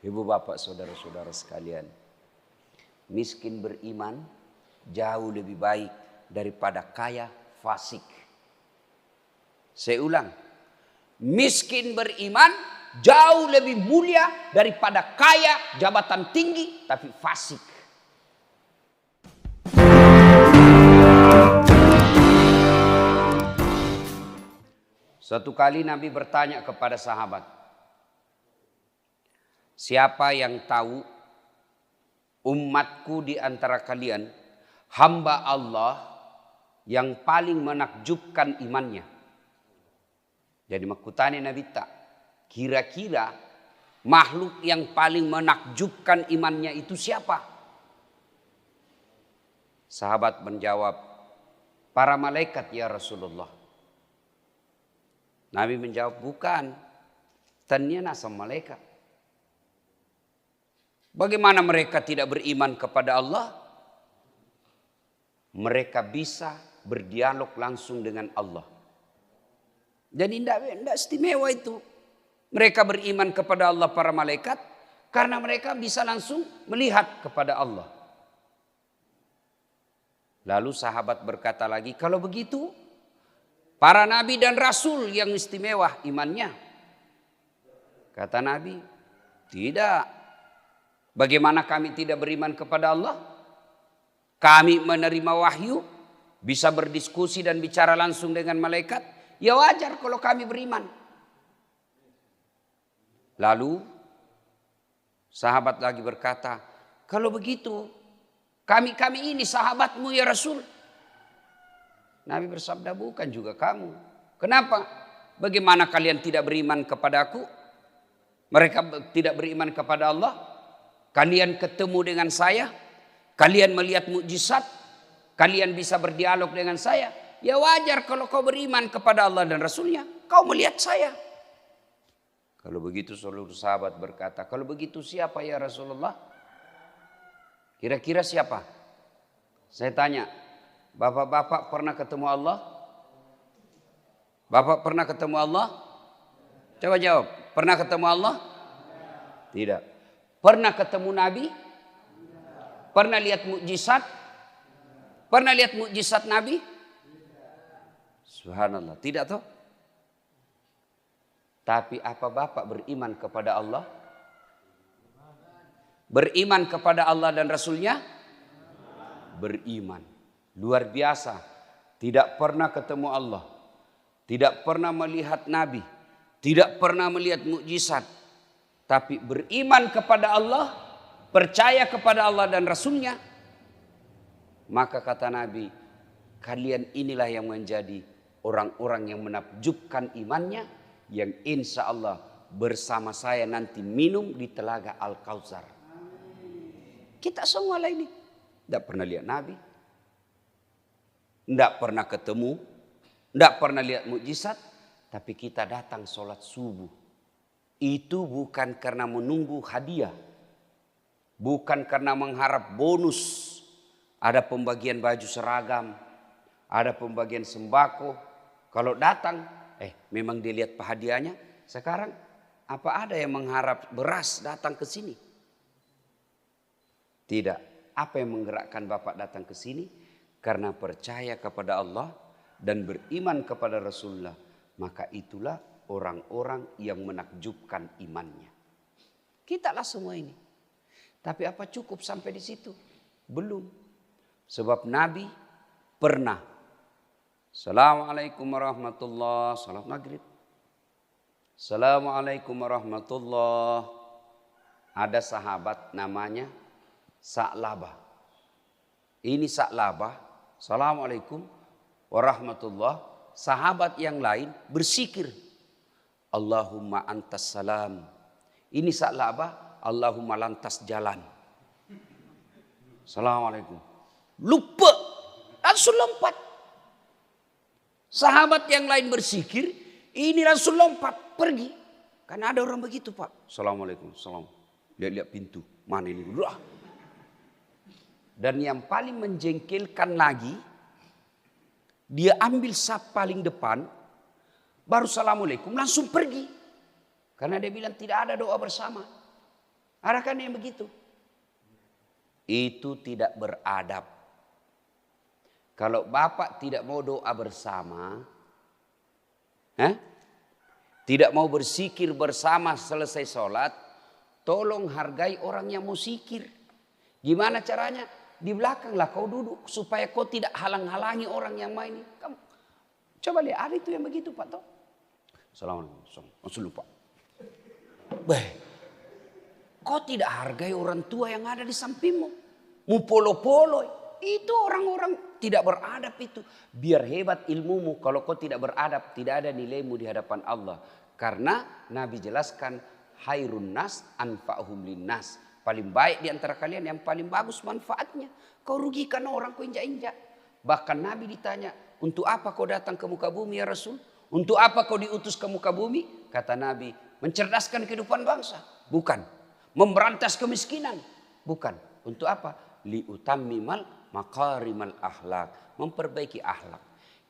Ibu bapak saudara-saudara sekalian, miskin beriman jauh lebih baik daripada kaya fasik. Saya ulang, miskin beriman jauh lebih mulia daripada kaya jabatan tinggi tapi fasik. Suatu kali Nabi bertanya kepada sahabat, siapa yang tahu umatku di antara kalian hamba Allah yang paling menakjubkan imannya? Jadi makutani Nabi tak, kira-kira makhluk yang paling menakjubkan imannya itu siapa? Sahabat menjawab, para malaikat ya Rasulullah. Nabi menjawab, bukan, tanya sama malaikat. Bagaimana mereka tidak beriman kepada Allah? Mereka bisa berdialog langsung dengan Allah. Jadi tidak istimewa itu. Mereka beriman kepada Allah para malaikat karena mereka bisa langsung melihat kepada Allah. Lalu sahabat berkata lagi, kalau begitu para nabi dan rasul yang istimewa imannya. Kata Nabi, tidak. Bagaimana kami tidak beriman kepada Allah? Kami menerima wahyu, bisa berdiskusi dan bicara langsung dengan malaikat. Ya wajar kalau kami beriman. Lalu sahabat lagi berkata, kalau begitu kami ini sahabatmu ya Rasul. Nabi bersabda, bukan juga kamu. Kenapa? Bagaimana kalian tidak beriman kepada aku? Mereka tidak beriman kepada Allah. Kalian ketemu dengan saya. Kalian melihat mukjizat. Kalian bisa berdialog dengan saya. Ya wajar kalau kau beriman kepada Allah dan Rasulnya. Kau melihat saya. Kalau begitu seluruh sahabat berkata, kalau begitu siapa ya Rasulullah? Kira-kira siapa? Saya tanya, bapak-bapak pernah ketemu Allah? Bapak pernah ketemu Allah? Coba jawab. Pernah ketemu Allah? Tidak. Pernah ketemu Nabi? Pernah lihat mukjizat? Pernah lihat mukjizat Nabi? Subhanallah. Tidak toh? Tapi apa bapak beriman kepada Allah? Beriman kepada Allah dan Rasulnya? Beriman. Luar biasa. Tidak pernah ketemu Allah. Tidak pernah melihat Nabi. Tidak pernah melihat mukjizat. Tapi beriman kepada Allah. Percaya kepada Allah dan Rasulnya. Maka kata Nabi, kalian inilah yang menjadi orang-orang yang menakjubkan imannya. Yang insya Allah bersama saya nanti minum di telaga Al-Kautsar. Kita semua lah ini. Tidak pernah lihat Nabi. Tidak pernah ketemu. Tidak pernah lihat mukjizat. Tapi kita datang sholat subuh. Itu bukan karena menunggu hadiah. Bukan karena mengharap bonus. Ada pembagian baju seragam. Ada pembagian sembako. Kalau datang, memang dilihat hadiahnya. Sekarang apa ada yang mengharap beras datang ke sini? Tidak. Apa yang menggerakkan Bapak datang ke sini? Karena percaya kepada Allah dan beriman kepada Rasulullah. Maka itulah orang-orang yang menakjubkan imannya. Kita lah semua ini. Tapi apa cukup sampai di situ? Belum. Sebab Nabi pernah. Assalamualaikum warahmatullahi wabarakatuh. Salat maghrib. Assalamualaikum warahmatullahi wabarakatuh. Ada sahabat namanya Sa'labah. Ini Sa'labah. Assalamualaikum warahmatullahi wabarakatuh. Sahabat yang lain bersikir. Allahumma antas salam. Ini Sa'labah. Allahumma lantas jalan. Assalamualaikum. Lupa. Langsung lompat. Sahabat yang lain bersikir. Ini langsung lompat. Pergi. Karena ada orang begitu Pak. Assalamualaikum. Salam. Lihat-lihat pintu. Mana ini? Dan yang paling menjengkelkan lagi. Dia ambil saf paling depan. Baru assalamualaikum langsung pergi. Karena dia bilang tidak ada doa bersama. Ada kan yang begitu? Itu tidak beradab. Kalau bapak tidak mau doa bersama, tidak mau berzikir bersama selesai sholat, tolong hargai orang yang mau zikir. Gimana caranya? Di belakanglah kau duduk supaya kau tidak halang-halangi orang yang main. Kamu coba lihat, ada itu yang begitu Pak toh. Assalamualaikum. Langsung lupa. Kau tidak hargai orang tua yang ada di sampingmu. Mu polo-polo. Itu orang-orang tidak beradab itu. Biar hebat ilmumu, kalau kau tidak beradab, tidak ada nilaimu di hadapan Allah. Karena Nabi jelaskan, hairun nas anfa'hum linnas. Paling baik di antara kalian yang paling bagus manfaatnya. Kau rugikan orang, kau injak-injak. Bahkan Nabi ditanya, untuk apa kau datang ke muka bumi ya Rasul? Untuk apa kau diutus ke muka bumi? Kata Nabi, mencerdaskan kehidupan bangsa. Bukan. Memberantas kemiskinan. Bukan. Untuk apa? Liutammimal makarimal akhlak. Memperbaiki akhlak.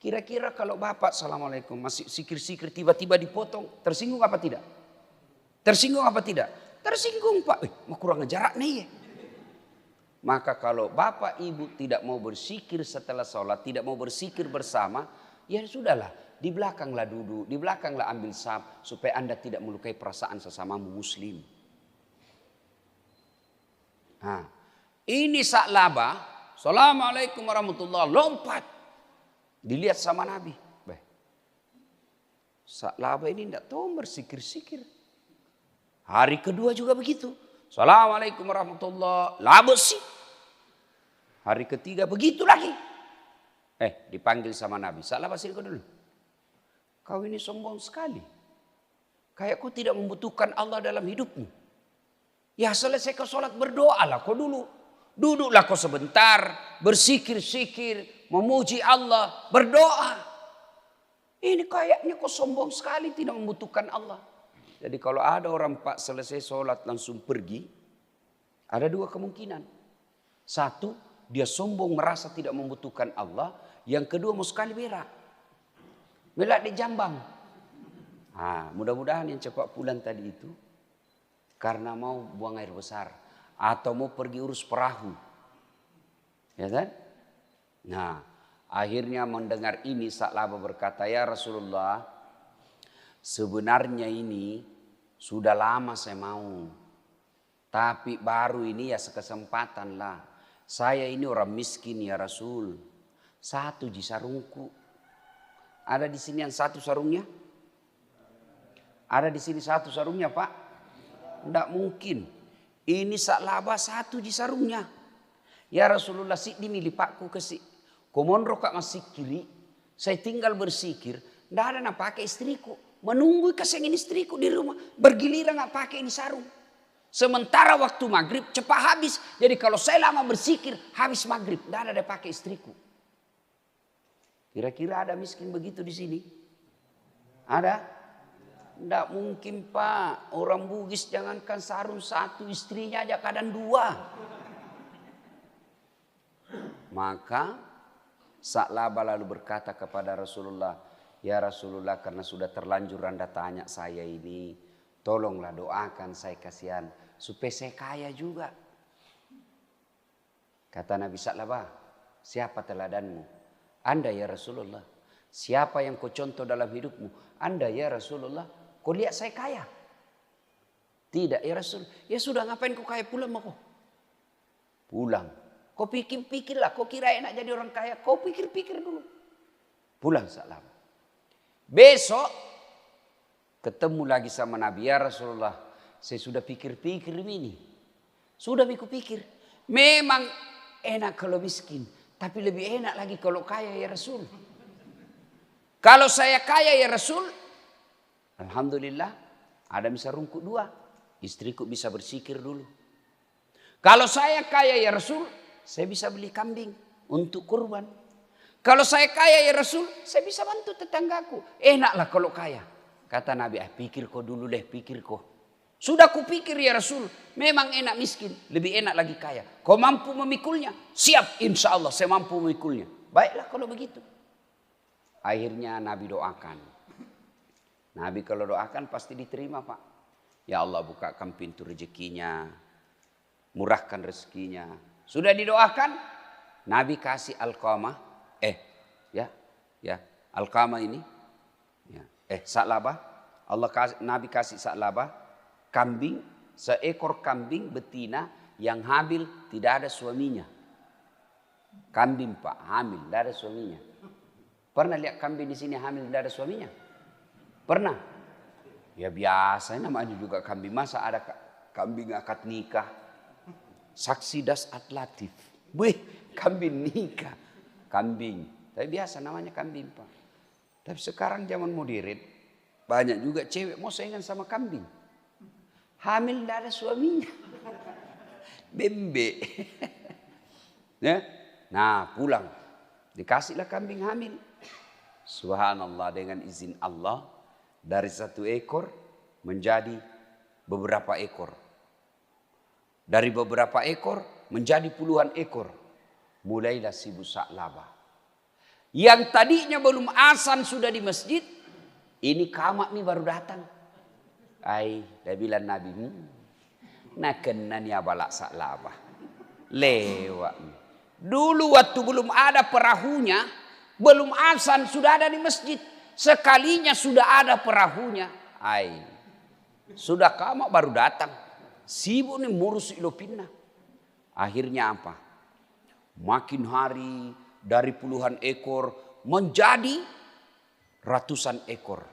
Kira-kira kalau bapak assalamualaikum masih sikir-sikir tiba-tiba dipotong. Tersinggung apa tidak? Tersinggung apa tidak? Tersinggung Pak. Mau kurang jarak nih ya. Maka kalau bapak ibu tidak mau bersikir setelah sholat. Tidak mau bersikir bersama. Ya sudahlah. Di belakanglah duduk. Di belakanglah ambil saf. Supaya anda tidak melukai perasaan sesamamu muslim. Nah, ini Sa'labah, assalamualaikum warahmatullahi wabarakatuh, lompat. Dilihat sama Nabi. Sa'labah ini tidak tahu bersikir-sikir. Hari kedua juga begitu. Assalamualaikum warahmatullahi wabarakatuh, labus sih. Hari ketiga begitu lagi. Dipanggil sama Nabi. Sa'labah sini kau dulu. Kau ini sombong sekali. Kayak kau tidak membutuhkan Allah dalam hidupmu. Ya selesai kau sholat berdoalah kau dulu. Duduklah kau sebentar. Bersikir-sikir. Memuji Allah. Berdoa. Ini kayaknya kau sombong sekali. Tidak membutuhkan Allah. Jadi kalau ada orang Pak selesai sholat langsung pergi. Ada dua kemungkinan. Satu. Dia sombong merasa tidak membutuhkan Allah. Yang kedua mau sekali berak. Berak di jambang. Mudah-mudahan yang cepat pulang tadi itu. Karena mau buang air besar. Atau mau pergi urus perahu. Ya kan? Nah, akhirnya mendengar ini Sa'labah berkata, ya Rasulullah, sebenarnya ini sudah lama saya mau. Tapi baru ini ya sekesempatan lah. Saya ini orang miskin ya Rasul. 1 sarungku. Ada di sini yang 1 sarungnya? Ada di sini 1 sarungnya Pak? Tidak mungkin. Ini Sa'labah 1 sarungnya. Ya Rasulullah sik dimilih pakku kesik. Komondro kak masih kiri. Saya tinggal bersikir. Tidak ada nak pakai istriku. Menunggu kesengin istriku di rumah. Bergiliran nak pakai ini sarung. Sementara waktu maghrib cepat habis. Jadi kalau saya lama bersikir habis maghrib. Tidak ada dia pakai istriku. Kira-kira ada miskin begitu di sini? Ada? Tidak mungkin Pak. Orang Bugis jangankan sarung 1. Istrinya aja kadang 2. Maka Sa'labah lalu berkata kepada Rasulullah. Ya Rasulullah karena sudah terlanjur anda tanya saya ini. Tolonglah doakan saya kasihan. Supaya saya kaya juga. Kata Nabi Sa'labah. Siapa teladanmu? Anda ya Rasulullah. Siapa yang kau contoh dalam hidupmu? Anda ya Rasulullah. Kau lihat saya kaya? Tidak ya Rasul. Ya sudah ngapain kau kaya pulang kau? Pulang. Kau pikir-pikirlah. Kau kira enak jadi orang kaya. Kau pikir-pikir dulu. Pulang Sa'labah. Besok ketemu lagi sama Nabi. Ya Rasulullah. Saya sudah pikir-pikir ini. Sudah pikir. Memang enak kalau miskin. Tapi lebih enak lagi kalau kaya ya Rasul. Kalau saya kaya ya Rasul. Alhamdulillah ada bisa rungkut 2. Istriku bisa bersikir dulu. Kalau saya kaya ya Rasul. Saya bisa beli kambing untuk kurban. Kalau saya kaya ya Rasul. Saya bisa bantu tetanggaku. Enaklah kalau kaya. Kata Nabi pikir kau dulu deh. Pikir kau. Sudah kupikir ya Rasul. Memang enak miskin. Lebih enak lagi kaya. Kau mampu memikulnya. Siap insya Allah saya mampu memikulnya. Baiklah kalau begitu. Akhirnya Nabi doakan. Nabi kalau doakan pasti diterima Pak. Ya Allah, bukakan pintu rezekinya, murahkan rezekinya. Sudah didoakan, Nabi kasih Alqamah, Alqamah ini, Sa'labah. Nabi kasih Sa'labah, kambing, seekor kambing betina yang hamil tidak ada suaminya. Kambing Pak, hamil, tidak ada suaminya. Pernah lihat kambing di sini hamil tidak ada suaminya? Pernah? Ya biasa, namanya juga kambing. Masa ada kambing akad nikah? Saksi das atlatif. Wih, kambing nikah. Kambing. Tapi biasa namanya kambing Pak. Tapi sekarang zaman modern, banyak juga cewek mau saingan sama kambing. Hamil tidak ada suaminya. Bembe. Ya? Nah pulang. Dikasihlah kambing hamil. Subhanallah, dengan izin Allah. Dari satu ekor menjadi beberapa ekor. Dari beberapa ekor menjadi puluhan ekor. Mulailah si ibu Sa'labah. Yang tadinya belum azan sudah di masjid. Ini kamak nih baru datang. Dah bilang Nabi. Nah kena nih abalak Sa'labah. Lewat. Dulu waktu belum ada perahunya. Belum azan sudah ada di masjid. Sekalinya sudah ada perahunya. Sudah kamak baru datang. Sibuk nih ngurus ilo pindah. Akhirnya apa? Makin hari dari puluhan ekor menjadi ratusan ekor.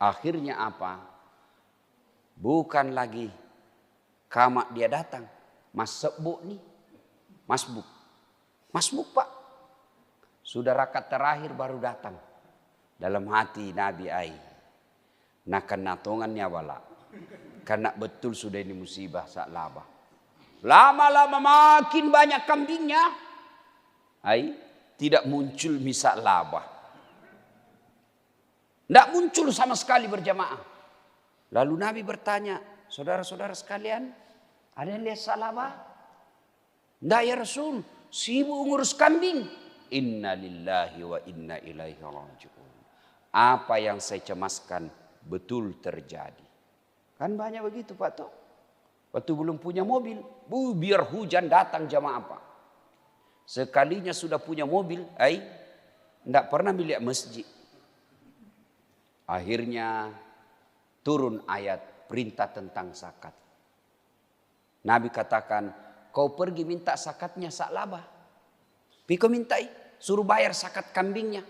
Akhirnya apa? Bukan lagi kamak dia datang. Mas sebuk nih. Masbuk Pak. Sudah rakaat terakhir baru datang. Dalam hati Nabi Nah kena tongannya wala. Karena betul sudah ini musibah Sa'labah. Lama-lama makin banyak kambingnya. Tidak muncul Sa'labah. Tidak muncul sama sekali berjamaah. Lalu Nabi bertanya, saudara-saudara sekalian, ada yang lihat Sa'labah? Tidak ya Rasul, sibuk ngurus kambing. Inna lillahi wa inna ilaihi raji'un. Apa yang saya cemaskan betul terjadi. Kan banyak begitu Pak toh. Waktu belum punya mobil, biar hujan datang jamaah Pak. Sekalinya sudah punya mobil, tidak pernah melihat masjid. Akhirnya turun ayat perintah tentang zakat. Nabi katakan, kau pergi minta zakatnya Sa'labah. Piko mintai, suruh bayar zakat kambingnya.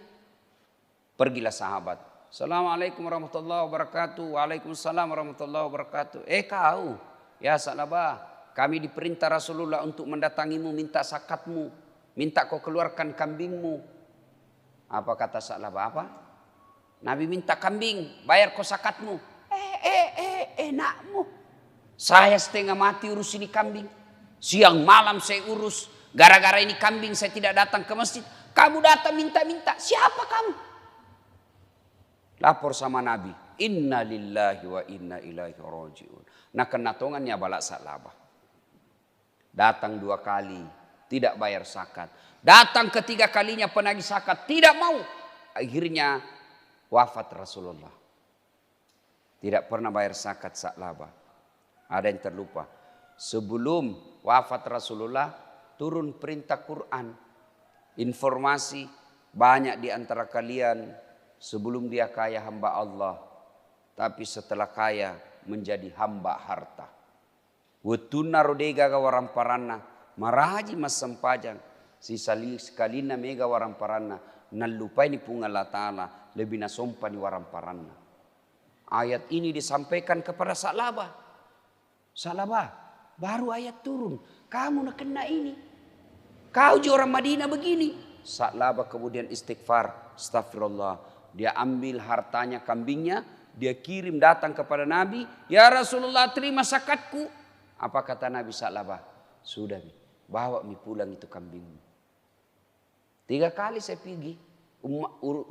Pergilah sahabat. Assalamualaikum warahmatullahi wabarakatuh. Waalaikumsalam warahmatullahi wabarakatuh. Kau, ya Sa'labah, kami diperintah Rasulullah untuk mendatangimu minta zakatmu. Minta kau keluarkan kambingmu. Apa kata Sa'labah? Apa? Nabi minta kambing, bayar kau zakatmu. Enakmu. Saya setengah mati urus ini kambing. Siang malam saya urus. Gara-gara ini kambing saya tidak datang ke masjid. Kamu datang minta-minta. Siapa kamu? Lapor sama Nabi. Inna lillahi wa inna ilaihi raji'un. Nah kena tongannya balak Sa'labah. Datang 2 kali. Tidak bayar zakat. Datang ketiga kalinya penagih zakat. Tidak mau. Akhirnya wafat Rasulullah. Tidak pernah bayar zakat Sa'labah. Ada yang terlupa. Sebelum wafat Rasulullah. Turun perintah Quran. Informasi banyak di antara kalian sebelum dia kaya hamba Allah. Tapi setelah kaya menjadi hamba harta. Wetuna rodega ga waramparana. Maraji mas sempajang. Si sekalina mega waramparana. Nalupai ni punga Allah Ta'ala. Lebih nasompa ni waramparana. Ayat ini disampaikan kepada Sa'labah. Sa'labah, baru ayat turun. Kamu nak kena ini. Kau juga orang Madinah begini. Sa'labah kemudian istighfar. Astagfirullah. Dia ambil hartanya kambingnya. Dia kirim datang kepada Nabi. Ya Rasulullah terima zakatku. Apa kata Nabi Sa'labah? Sudah bawa pulang itu kambingmu. 3 kali saya pergi.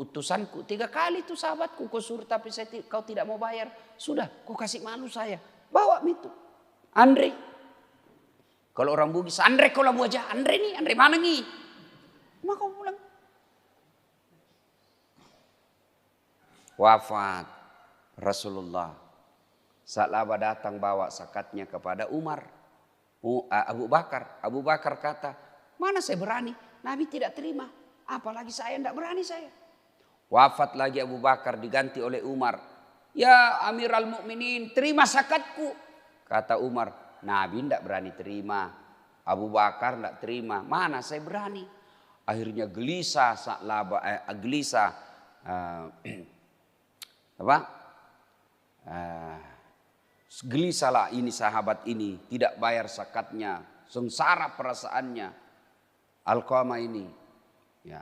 Utusanku 3 kali itu sahabatku. Kau suruh tapi kau tidak mau bayar. Sudah kau kasih malu saya. Bawa itu. Andre. Kalau orang Bugis, Andre kau lah wajah. Andre nih, Andre mana nih? Maka kau pulang. Wafat Rasulullah. Sa'labah datang bawa zakatnya kepada Abu Bakar. Abu Bakar kata, mana saya berani? Nabi tidak terima. Apalagi saya tidak berani saya. Wafat lagi Abu Bakar diganti oleh Umar. Ya Amiral Mukminin, terima zakatku. Kata Umar, Nabi tidak berani terima. Abu Bakar tidak terima. Mana saya berani? Akhirnya gelisah Sa'labah, gelisahlah ini sahabat ini, tidak bayar zakatnya, sengsara perasaannya. Alqamah ini, ya,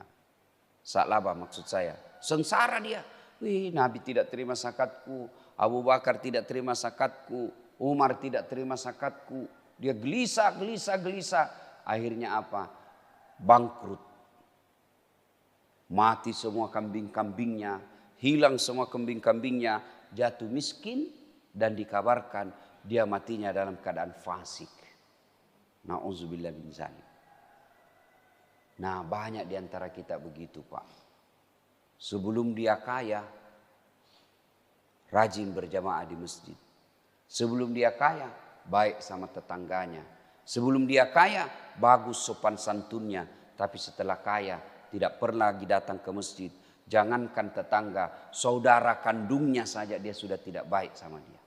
Sa'labah maksud saya, sengsara dia. Wih, Nabi tidak terima zakatku, Abu Bakar tidak terima zakatku, Umar tidak terima zakatku. Dia gelisah. Akhirnya apa? Bangkrut. Mati semua kambing-kambingnya, hilang semua kambing-kambingnya, jatuh miskin dan dikabarkan dia matinya dalam keadaan fasik. Na'udzubillah min dzalik. Nah, banyak di antara kita begitu, Pak. Sebelum dia kaya, rajin berjamaah di masjid. Sebelum dia kaya, baik sama tetangganya. Sebelum dia kaya, bagus sopan santunnya. Tapi setelah kaya, tidak pernah lagi datang ke masjid. Jangankan tetangga, saudara kandungnya saja dia sudah tidak baik sama dia.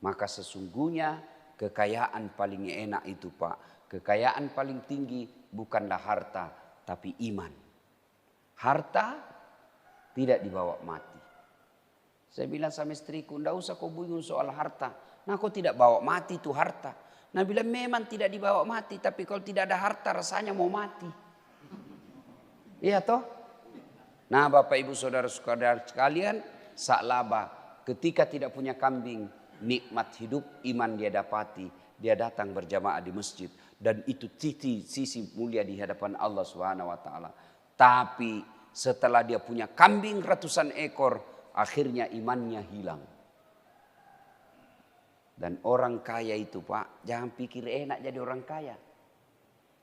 Maka sesungguhnya kekayaan paling enak itu, Pak. Kekayaan paling tinggi bukanlah harta, tapi iman. Harta tidak dibawa mati. Saya bilang sama istriku, enggak usah kau bingung soal harta. Nah, kau tidak bawa mati itu harta. Nah, bilang memang tidak dibawa mati, tapi kalau tidak ada harta rasanya mau mati. Iya toh? Nah, Bapak Ibu Saudara-saudara sekalian, Sa'labah ketika tidak punya kambing, nikmat hidup iman dia dapati. Dia datang berjamaah di masjid dan itu sisi mulia di hadapan Allah Subhanahu wa taala. Tapi setelah dia punya kambing ratusan ekor, akhirnya imannya hilang. Dan orang kaya itu, Pak, jangan pikir enak jadi orang kaya.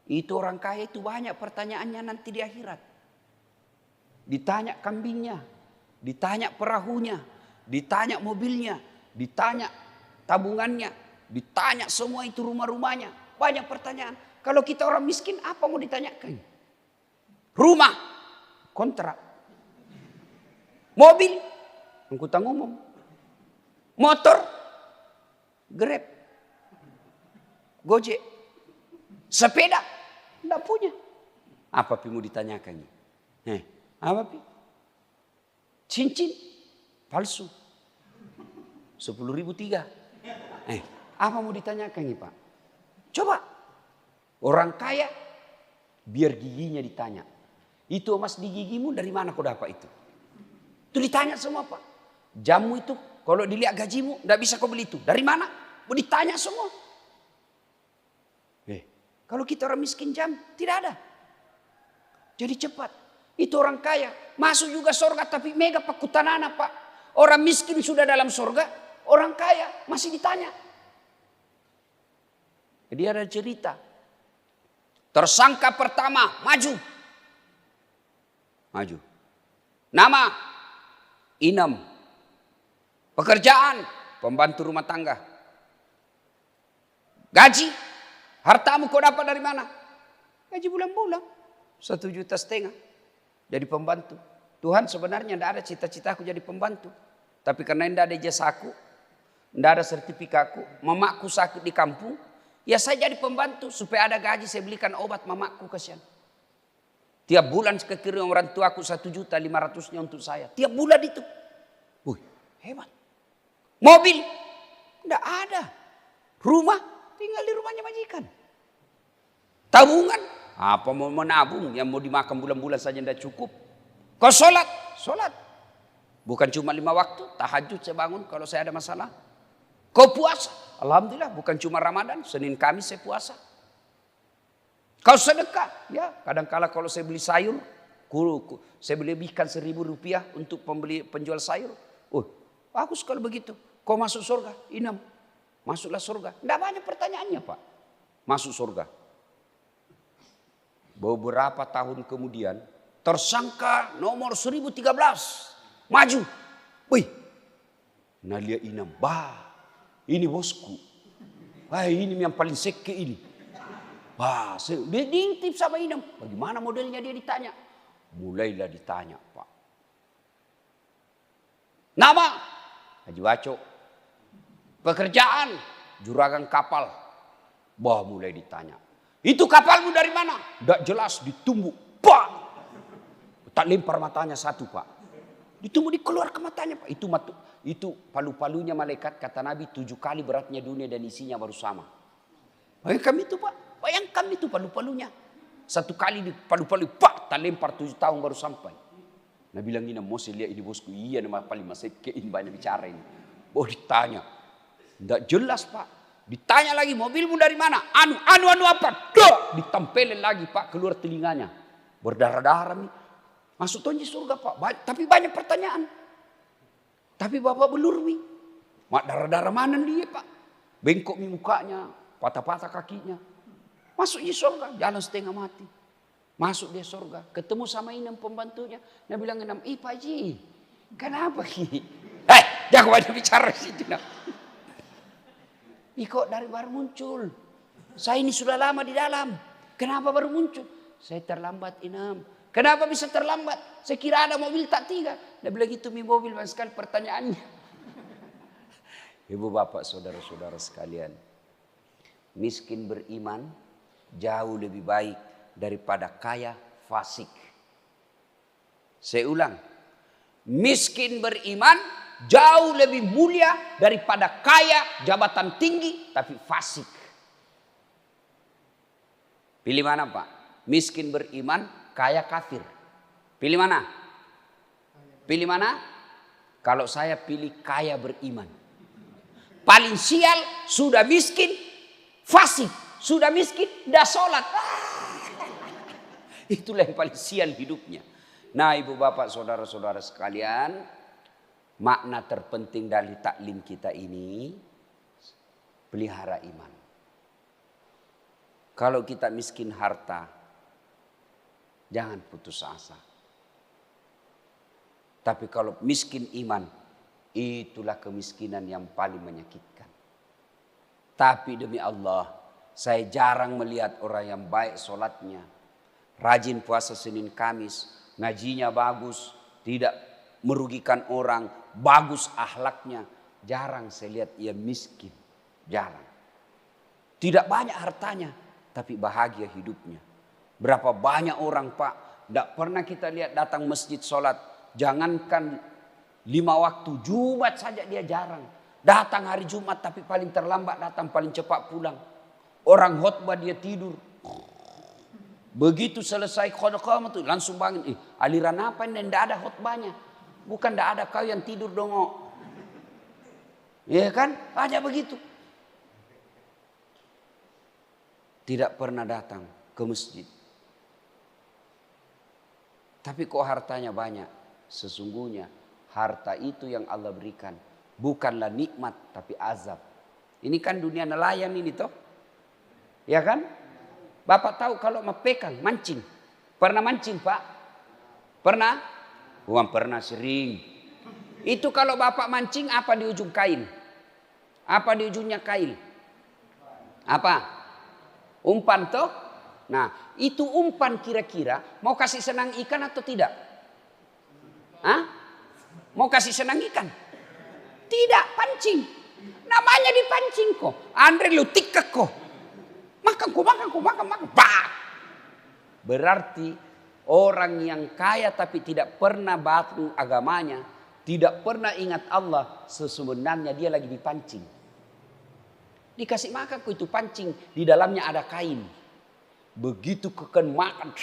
Itu orang kaya itu banyak pertanyaannya nanti di akhirat. Ditanya kambingnya, ditanya perahunya, ditanya mobilnya, ditanya tabungannya, ditanya semua itu rumah-rumahnya. Banyak pertanyaan. Kalau kita orang miskin apa mau ditanyakan? Rumah, kontrak. Mobil, angkutan umum. Motor, Grab, Gojek. Sepeda, enggak punya. Apa pi mau ditanyakan? Apa pi? Cincin, palsu. 10.003. Apa mau ditanyakan nih, Pak? Coba. Orang kaya, biar giginya ditanya. Itu emas di gigimu dari mana kau dapat itu? Itu ditanya semua, Pak. Jamu itu, kalau dilihat gajimu, enggak bisa kau beli itu. Dari mana? Mau ditanya semua. Kalau kita orang miskin jam, tidak ada. Jadi cepat. Itu orang kaya. Masuk juga surga tapi mega pakutanana, Pak. Orang miskin sudah dalam surga. Orang kaya masih ditanya. Jadi ada cerita. Tersangka pertama maju. Nama Inem. Pekerjaan pembantu rumah tangga. Gaji, hartamu kau dapat dari mana? Gaji bulan-bulan 1,5 juta. Jadi pembantu. Tuhan sebenarnya tidak ada cita-citaku jadi pembantu. Tapi karena tidak ada jasaku, tidak ada sertifikatku, mamaku sakit di kampung, ya saya jadi pembantu supaya ada gaji saya belikan obat mamaku kasihan. Tiap bulan kekirim orang tuaku 1.500.000 untuk saya. Tiap bulan itu. Wih, hebat. Mobil, tidak ada. Rumah, tinggal di rumahnya majikan. Tabungan, apa mau menabung yang mau dimakan bulan-bulan saja tidak cukup. Kau sholat. Bukan cuma 5 waktu, tahajud saya bangun kalau saya ada masalah. Kau puasa, alhamdulillah bukan cuma Ramadan, Senin Kamis saya puasa. Kau sedekah, ya kadang-kala kalau saya beli sayur, saya beli ikan 1.000 rupiah untuk penjual sayur. Bagus kalau begitu. Kau masuk surga, Inem. Masuklah surga. Tidak banyak pertanyaannya, Pak. Masuk surga. Beberapa tahun kemudian, tersangka nomor 1013 maju. Wih, Nah lihat inam, ini bosku. Ini yang paling seke ini. Dia diintip sama inam. Bagaimana modelnya dia ditanya? Mulailah ditanya, Pak. Nama? Haji Waco. Pekerjaan? Juragan kapal. Mulai ditanya. Itu kapalmu dari mana? Tidak jelas, ditumbuk. Pak! Tak lempar matanya satu, Pak. Ditumbuk dikeluar ke matanya, Pak. Itu palu-palunya malaikat, kata Nabi, 7 kali beratnya dunia dan isinya baru sama. Bayangkan itu, Pak. Bayangkan itu palu-palunya. 1 kali di palu-palu, Pak, tak lempar 7 tahun baru sampai. Nah bilang ini, mau lihat ini bosku. Iya, nama paling masih kein banyak bicara ini. Ditanya. Tidak jelas, Pak. Ditanya lagi, mobilmu dari mana? Anu apa? Ditempelin lagi, Pak, keluar telinganya. Berdarah-darah nih. Masuk tonji surga, Pak. Tapi banyak pertanyaan. Tapi Bapak belur nih. Mak darah-darah mana dia, Pak? Bengkok nih mukanya. Patah-patah kakinya. Masuk di surga. Jalan setengah mati. Masuk dia surga. Ketemu sama inam pembantunya. Dia bilang, inam, Pak Haji. Kenapa Ki? Jangan banyak bicara di situ. Kok dari baru muncul? Saya ini sudah lama di dalam. Kenapa baru muncul? Saya terlambat inam. Kenapa bisa terlambat? Saya kira ada mobil tak 3. Dia bilang gitu mobil banyak sekali pertanyaannya. Ibu bapak saudara-saudara sekalian. Miskin beriman jauh lebih baik daripada kaya fasik. Saya ulang. Miskin beriman jauh lebih mulia daripada kaya jabatan tinggi tapi fasik. Pilih mana, Pak? Miskin beriman, kaya kafir. Pilih mana? Pilih mana? Kalau saya pilih kaya beriman. Paling sial sudah miskin, fasik. Sudah miskin, dah sholat. Itulah yang paling sial hidupnya. Nah ibu bapak saudara-saudara sekalian. Makna terpenting dari taklim kita ini. Pelihara iman. Kalau kita miskin harta. Jangan putus asa. Tapi kalau miskin iman. Itulah kemiskinan yang paling menyakitkan. Tapi demi Allah. Saya jarang melihat orang yang baik sholatnya. Rajin puasa Senin Kamis. Ngajinya bagus. Tidak merugikan orang. Bagus akhlaknya. Jarang saya lihat ia miskin. Jarang. Tidak banyak hartanya. Tapi bahagia hidupnya. Berapa banyak orang, Pak. Tidak pernah kita lihat datang masjid sholat. Jangankan 5 waktu. Jumat saja dia jarang. Datang hari Jumat tapi paling terlambat datang. Paling cepat pulang. Orang khotbah dia tidur. Begitu selesai khotbah itu langsung bangun. Aliran apa ini? Tidak ada khotbahnya. Bukan tidak ada kau yang tidur dong. Ya kan? Hanya begitu. Tidak pernah datang ke masjid. Tapi kok hartanya banyak? Sesungguhnya harta itu yang Allah berikan. Bukanlah nikmat tapi azab. Ini kan dunia nelayan ini toh. Ya kan? Bapak tahu kalau mepekang, mancing. Pernah mancing, Pak? Pernah? Bukan pernah, sering. Itu kalau bapak mancing apa di ujung kail? Apa di ujungnya kail? Apa? Umpan toh? Nah, itu umpan kira-kira mau kasih senang ikan atau tidak? Hah? Mau kasih senang ikan? Tidak, pancing. Namanya dipancing kok. Andre lu tikek kok. Makan. Bah! Berarti orang yang kaya tapi tidak pernah batu agamanya, tidak pernah ingat Allah, sebenarnya dia lagi dipancing. Dikasih makan kok itu pancing, di dalamnya ada kain. Begitu keken makan,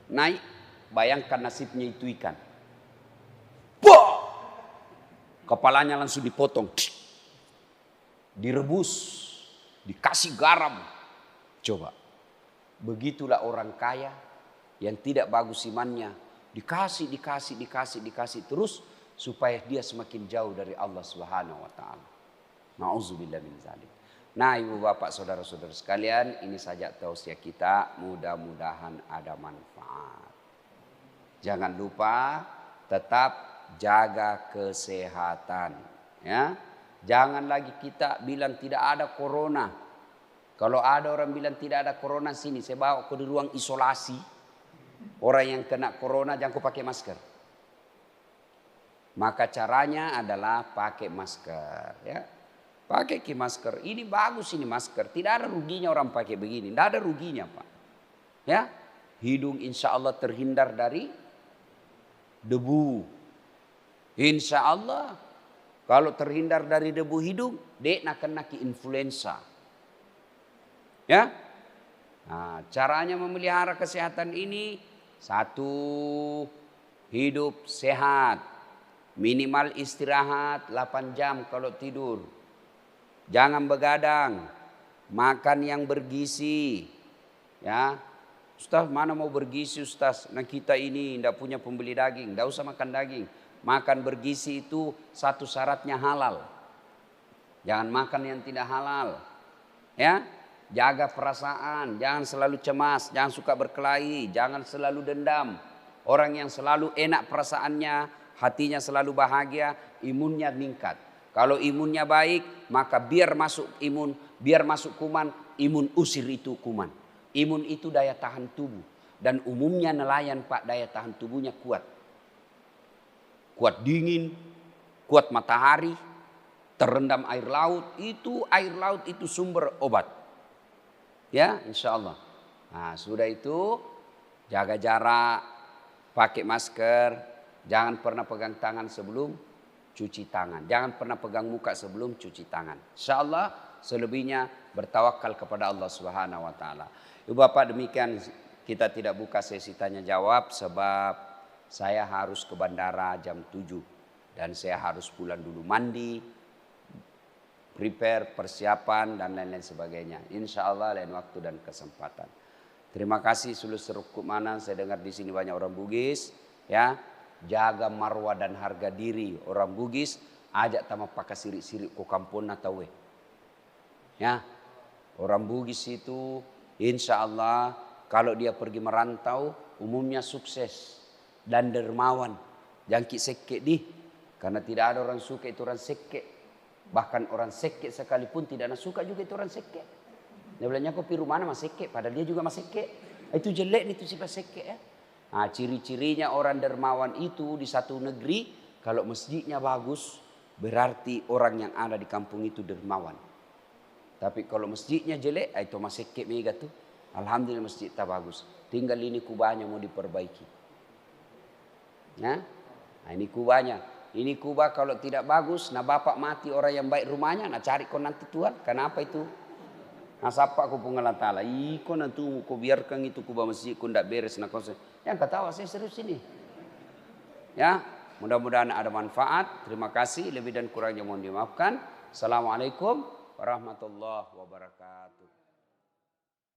naik, bayangkan nasibnya itu ikan. Bah! Kepalanya langsung dipotong, direbus, dikasih garam. Coba, begitulah orang kaya yang tidak bagus imannya. Dikasih terus supaya dia semakin jauh dari Allah Subhanahu wa taala. Nauzubillah min zalik. Nah, ibu bapak saudara-saudara sekalian, ini saja tausiah kita, mudah-mudahan ada manfaat. Jangan lupa tetap jaga kesehatan. Ya, jangan lagi kita bilang tidak ada corona. Kalau ada orang bilang tidak ada corona sini, saya bawa ke di ruang isolasi. Orang yang kena corona jangan kau pakai masker. Maka caranya adalah pakai masker, ya. Pakai masker. Ini bagus ini masker. Tidak ada ruginya orang pakai begini. Tidak ada ruginya, Pak. Ya, hidung insya Allah terhindar dari debu. Insya Allah kalau terhindar dari debu hidung, dek nak kena ke influenza. Ya, nah, caranya memelihara kesehatan ini satu, hidup sehat, minimal istirahat 8 jam kalau tidur, jangan begadang, makan yang bergizi, ya. Ustaz, mana mau bergizi Ustaz? Nah kita ini tidak punya pembeli daging, tidak usah makan daging. Makan bergizi itu satu syaratnya halal. Jangan makan yang tidak halal. Ya, jaga perasaan, jangan selalu cemas, jangan suka berkelahi, jangan selalu dendam. Orang yang selalu enak perasaannya, hatinya selalu bahagia, imunnya meningkat. Kalau imunnya baik, maka biar masuk imun, biar masuk kuman, imun usir itu kuman. Imun itu daya tahan tubuh. Dan umumnya nelayan Pak, daya tahan tubuhnya kuat. Kuat dingin, kuat matahari, terendam air laut itu sumber obat. Ya, insya Allah. Nah, sudah itu jaga jarak, pakai masker, jangan pernah pegang tangan sebelum cuci tangan. Jangan pernah pegang muka sebelum cuci tangan. Insya Allah selebihnya bertawakal kepada Allah Subhanahu wa taala. Ibu Bapak, demikian kita tidak buka sesi tanya jawab sebab saya harus ke bandara jam 7 dan saya harus pulang dulu mandi, prepare, persiapan dan lain-lain sebagainya. Insya Allah lain waktu dan kesempatan. Terima kasih seluruh mana, saya dengar di sini banyak orang Bugis, ya. Jaga marwah dan harga diri orang Bugis, ajak tama pakai sirik-sirik ko kampung natawe. Ya. Orang Bugis itu insya Allah kalau dia pergi merantau umumnya sukses dan dermawan. Jangkit sekek di, karena tidak ada orang suka itu orang sekek. Bahkan orang sekek sekalipun tidak ada suka juga itu orang sekek. Dia bilangnya kok piru mana mas sekek, padahal dia juga mas sekek. Itu jelek itu sifat sekek ya. Nah, ciri-cirinya orang dermawan itu di satu negeri, kalau masjidnya bagus berarti orang yang ada di kampung itu dermawan. Tapi kalau masjidnya jelek, itu mas sekek mega tuh. Alhamdulillah masjid tak bagus. Tinggal ini kubahnya mau diperbaiki. Nah ini kubahnya. Ini kubah kalau tidak bagus, nah bapak mati orang yang baik rumahnya, nah cari kau nanti Tuhan. Kenapa itu? Nah sapa aku pengalat ta'ala. Iko nanti kau biarkan itu kubah masjid kau tidak beres. Nah kau yang ketawa saya serius ini. Ya, mudah-mudahan ada manfaat. Terima kasih. Lebih dan kurangnya mohon dimaafkan. Assalamualaikum warahmatullahi wabarakatuh.